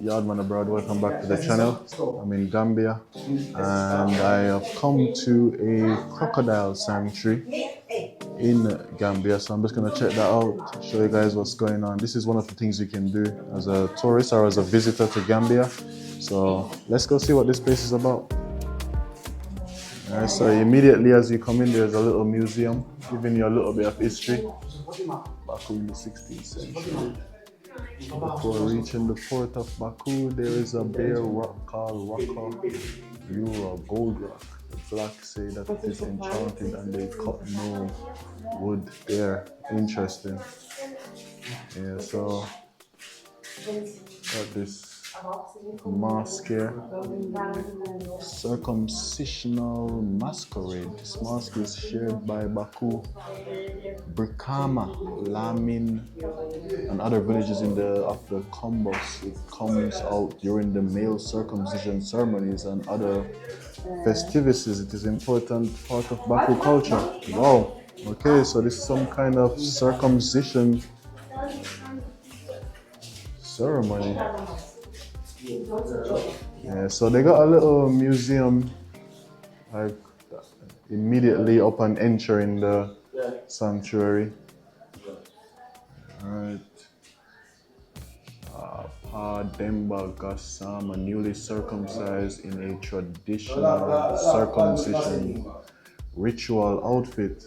Yardman abroad, welcome back to the channel. I'm in Gambia and I have come to a crocodile sanctuary in Gambia, so I'm just going to check that out, show you guys what's going on. This is one of the things you can do as a tourist or as a visitor to Gambia, so let's go see what this place is about. Alright, so immediately as you come in, there's a little museum giving you a little bit of history back in the 16th century. Before reaching the port of Baku, there is a bare rock called Rocca Euro Gold Rock. The blacks say that it is enchanted and they cut no wood there. Interesting. Yeah, so got this mask here. Circumcisional masquerade. This mask is shared by Baku, Brikama, Lamin, and other villages of the Kombos. It comes out during the male circumcision ceremonies and other festivities. It is an important part of Baku culture. Wow. Okay, so this is some kind of circumcision ceremony. Yeah, so they got a little museum like immediately upon entering the sanctuary. Alright. Pa Demba Gassama, newly circumcised in a traditional circumcision ritual outfit.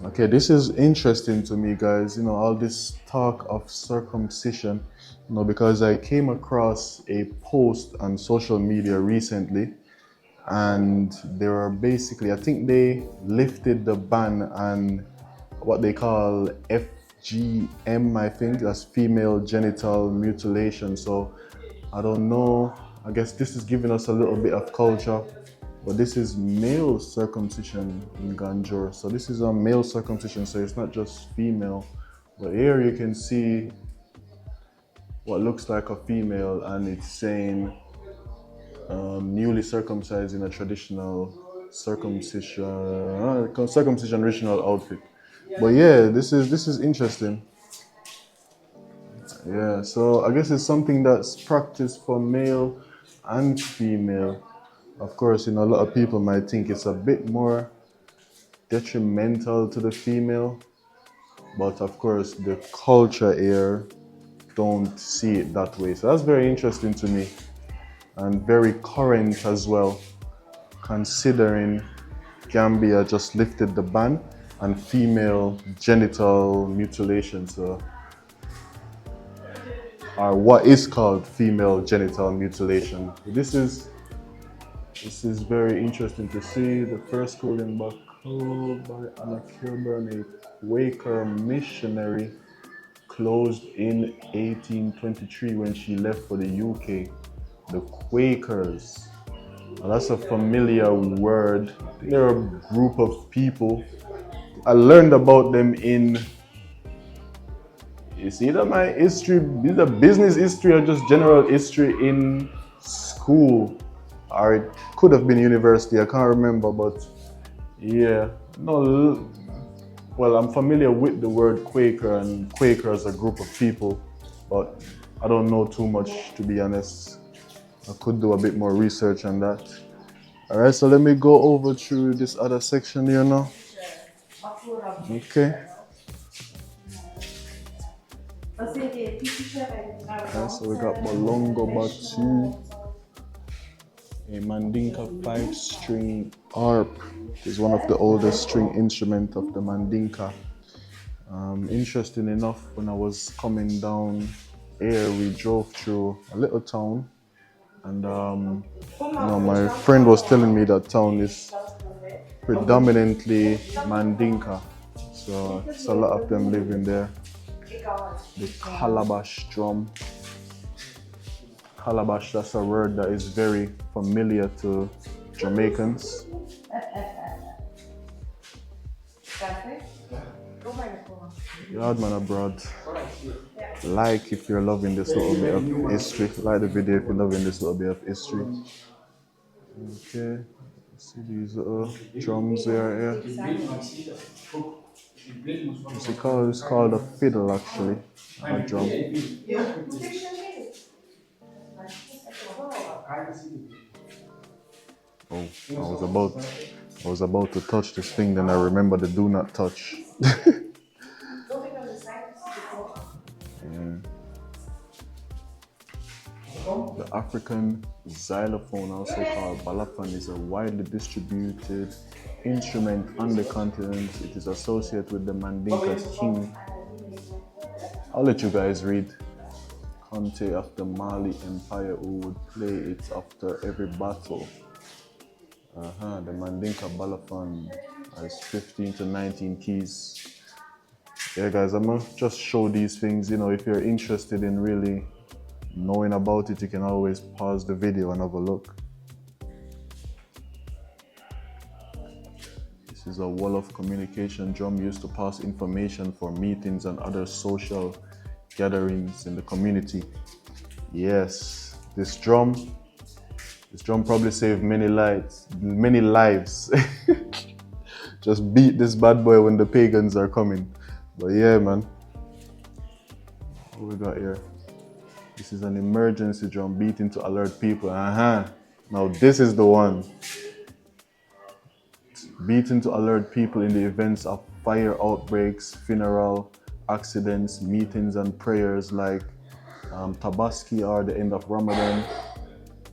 Okay, this is interesting to me, guys. You know, all this talk of circumcision, you know, because I came across a post on social media recently, and they were basically, I think they lifted the ban on what they call FGM, I think that's female genital mutilation. So I don't know, I guess this is giving us a little bit of culture. But this is male circumcision in Ganjur. So this is a male circumcision, so it's not just female. But here you can see what looks like a female, and it's saying newly circumcised in a traditional circumcision ritual outfit. But yeah, this is interesting. Yeah, so I guess it's something that's practiced for male and female. Of course, you know, a lot of people might think it's a bit more detrimental to the female, but of course the culture here don't see it that way. So that's very interesting to me and very current as well, considering Gambia just lifted the ban on female genital mutilation, so, or what is called female genital mutilation. This is very interesting to see. The first school in Baku by Anna Kilburn, a Quaker missionary, closed in 1823 when she left for the UK. The Quakers. Now that's a familiar word. They're a group of people. I learned about them in, it's either my history, either business history or just general history in school. Or it could have been university, I can't remember, but yeah, no, well, I'm familiar with the word Quaker and Quaker as a group of people, but I don't know too much, to be honest. I could do a bit more research on that. All right, so let me go over through this other section here now. Okay. Okay, so we got Bolongo Batu. A Mandinka 5-string harp is one of the oldest string instruments of the Mandinka. Interesting enough, when I was coming down here, we drove through a little town, and you know, my friend was telling me that town is predominantly Mandinka, so it's a lot of them living there. The calabash drum. Calabash, that's a word that is very familiar to Jamaicans. Yardman abroad. Like if you're loving this little bit of history. Like the video if you're loving this little bit of history. Okay, see these little drums there. It's called a fiddle actually, a drum. Oh, I was about to touch this thing, then I remember the do not touch. Yeah. The African xylophone, also called balafon, is a widely distributed instrument on the continent. It is associated with the Mandinka king. I'll let you guys read. Conte of the Mali Empire who would play it after every battle. The Mandinka balafon has 15 to 19 keys. Yeah guys, I'm gonna just show these things, if you're interested in really knowing about it, you can always pause the video and have a look. This is a wall of communication drum used to pass information for meetings and other social gatherings in the community. Yes, this drum probably saved many lives. Just beat this bad boy when the pagans are coming. But yeah, man. What we got here? This is an emergency drum beating to alert people. Now this is the one. Beating to alert people in the events of fire outbreaks, funeral, accidents, meetings and prayers like Tabaski or the end of Ramadan.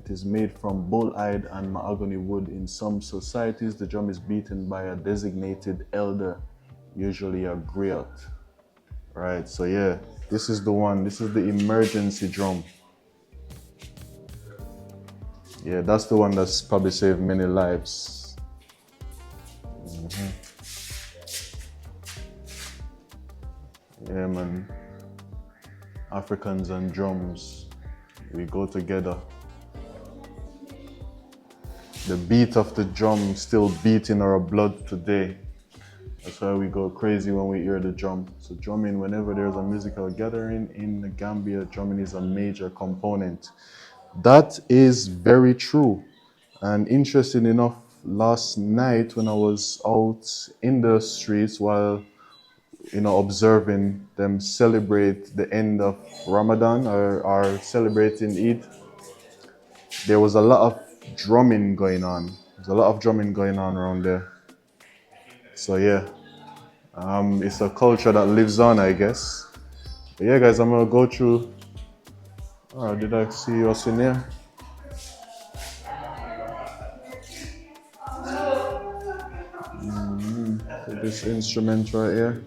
It is made from bull-hide and mahogany wood. In some societies, the drum is beaten by a designated elder, usually a griot. Right, so yeah, this is the one. This is the emergency drum. Yeah, that's the one that's probably saved many lives. Yeah, man. Africans and drums, we go together. The beat of the drum still beats in our blood today. That's why we go crazy when we hear the drum. So drumming, whenever there's a musical gathering in the Gambia, drumming is a major component. That is very true. And interesting enough, last night when I was out in the streets while observing them celebrate the end of Ramadan or celebrating Eid, there was a lot of drumming going on. There's a lot of drumming going on around there. So yeah, it's a culture that lives on, I guess. But yeah, guys, I'm gonna go through. Oh, did I see us in here? So this instrument right here.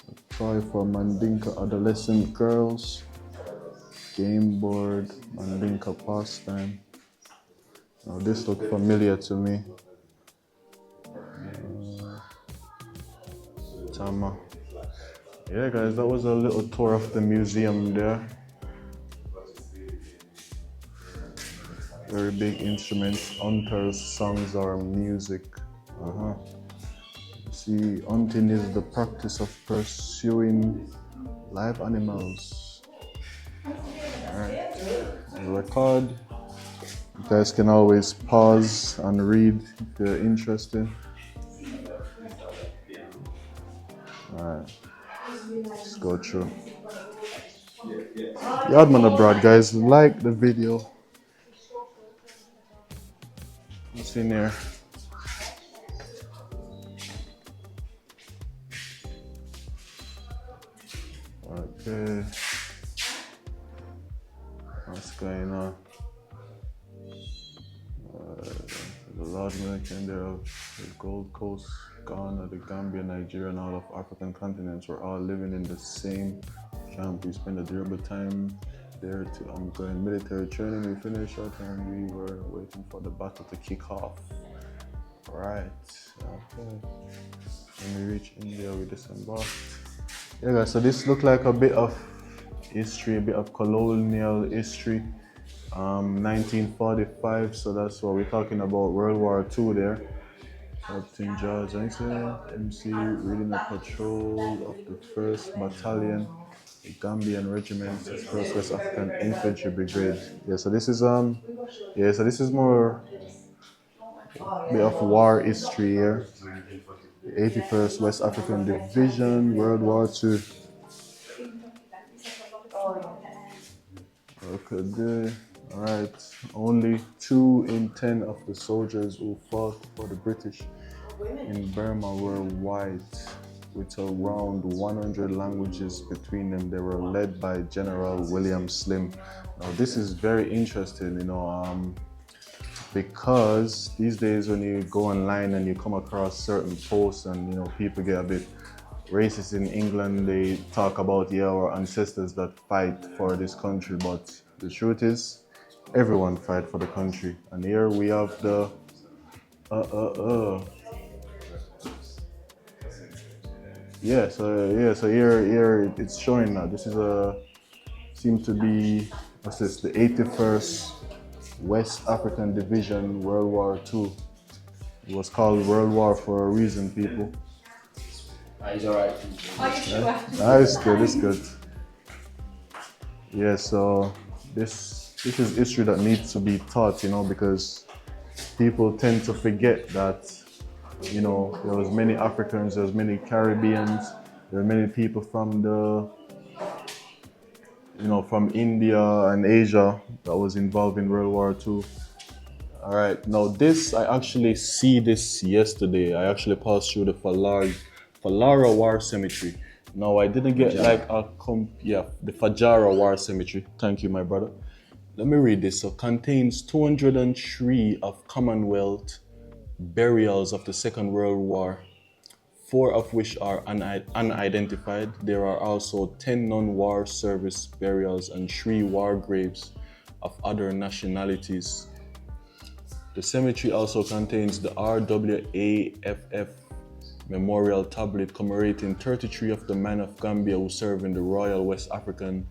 A toy for Mandinka adolescent girls. Game board, Mandinka pastime. Now this looked familiar to me. Tama. Yeah, guys, that was a little tour of the museum there. Very big instruments, hunters, songs or music. See, hunting is the practice of pursuing live animals. Alright, record. You guys can always pause and read if you're interested. Alright, let's go through. Yardman abroad, guys, like the video. What's in there? Okay. What's going on? The large American there of the Gold Coast, Ghana, the Gambia, Nigeria, and all of African continents were all living in the same camp. We spent a durable time there to ongoing military training. We finished our time. We were waiting for the battle to kick off. Right. Okay. When we reached India, we disembarked. Yeah, guys. So this looked like a bit of history, a bit of colonial history. 1945. So that's what we're talking about. World War II there. Captain George MC leading a patrol of the 1st Battalion, the Gambian Regiment, 1st West African Infantry Brigade. Yeah, so this is more a bit of war history here. 81st West African Division, World War II. Okay, there. All right. Only 2 in 10 of the soldiers who fought for the British in Burma were white, with around 100 languages between them. They were led by General William Slim. Now, this is very interesting, because these days when you go online and you come across certain posts and people get a bit racist in England, they talk about our ancestors that fight for this country, but the truth is everyone fight for the country. And here we have the so here it's showing now. This is seems to be, what's this, the 81st West African Division, World War II. It was called World War for a reason, people. He's alright. Are you sure? It's good, it's good. Yeah, so this is history that needs to be taught, because people tend to forget that, there was many Africans, there was many Caribbeans, there were many people from from India and Asia that was involved in World War II. All right, now this, I actually see this yesterday. I actually passed through the Falara War Cemetery. Now, I didn't get the Fajara War Cemetery. Thank you, my brother. Let me read this. So, contains 203 of Commonwealth burials of the Second World War, 4 of which are unidentified. There are also 10 non-war service burials and 3 war graves of other nationalities. The cemetery also contains the RWAFF memorial tablet commemorating 33 of the men of Gambia who served in the Royal West African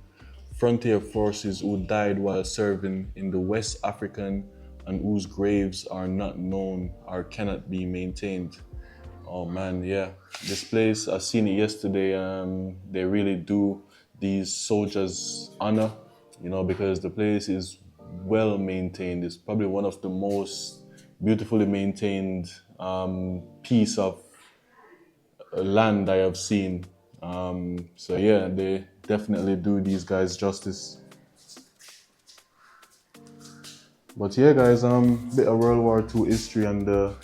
Frontier Forces who died while serving in the West African and whose graves are not known or cannot be maintained. Oh man, yeah. This place, I seen it yesterday. They really do these soldiers honor, because the place is well maintained. It's probably one of the most beautifully maintained piece of land I have seen. So yeah, they definitely do these guys justice. But yeah, guys, bit of World War II history and the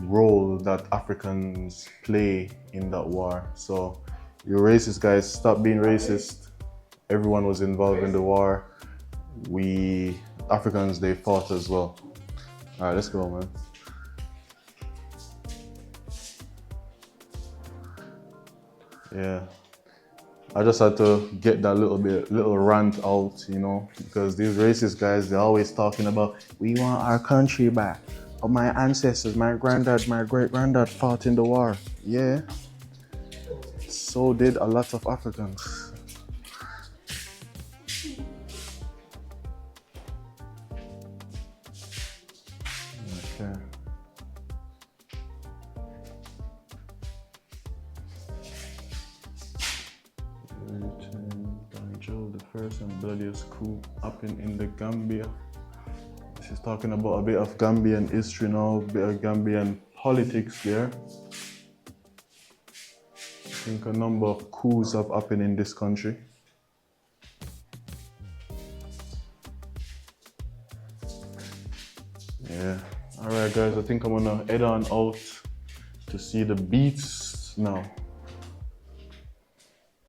role that Africans play in that war. So you racist guys, stop being racist. Everyone was involved in the war. We Africans, they fought as well. All right, let's go, man. Yeah, I just had to get that little rant out, because these racist guys, they're always talking about, we want our country back. Oh, my ancestors, my granddad, my great-granddad fought in the war. Yeah, so did a lot of Africans. Okay. The first and bloodiest coup happened in the Gambia. This is talking about a bit of Gambian history now, a bit of Gambian politics there. I think a number of coups have happened in this country. Yeah. Alright guys, I think I'm gonna head on out to see the beats now.